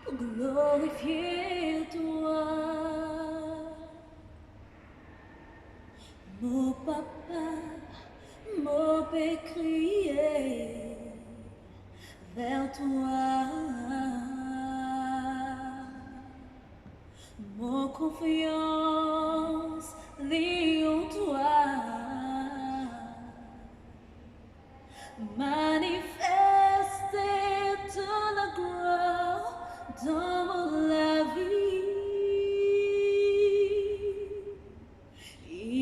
pour glorifier toi. Mon papa m'a crié vers toi. Mon confiance lie en toi. Manifester la gloire dans la vie.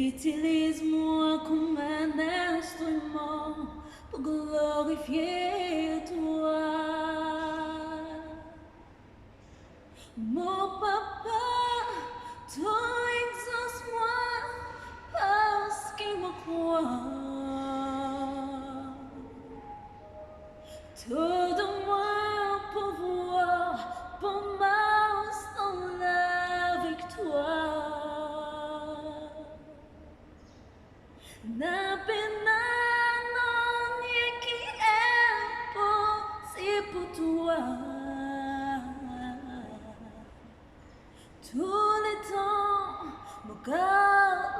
Utilise-moi comme un instrument pour glorifier toi. Mon papa, toi exauce-moi parce qu'il me croit. Tout de moi pouvoir pour marcher dans la victoire. N'a pena non qui est possible pour toi. Tous les temps,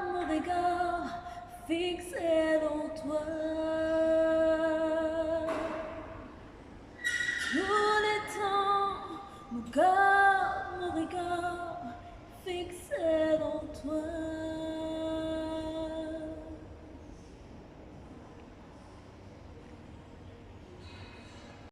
mon regard fixé dans toi. Tous les temps, mon regard fixé dans toi.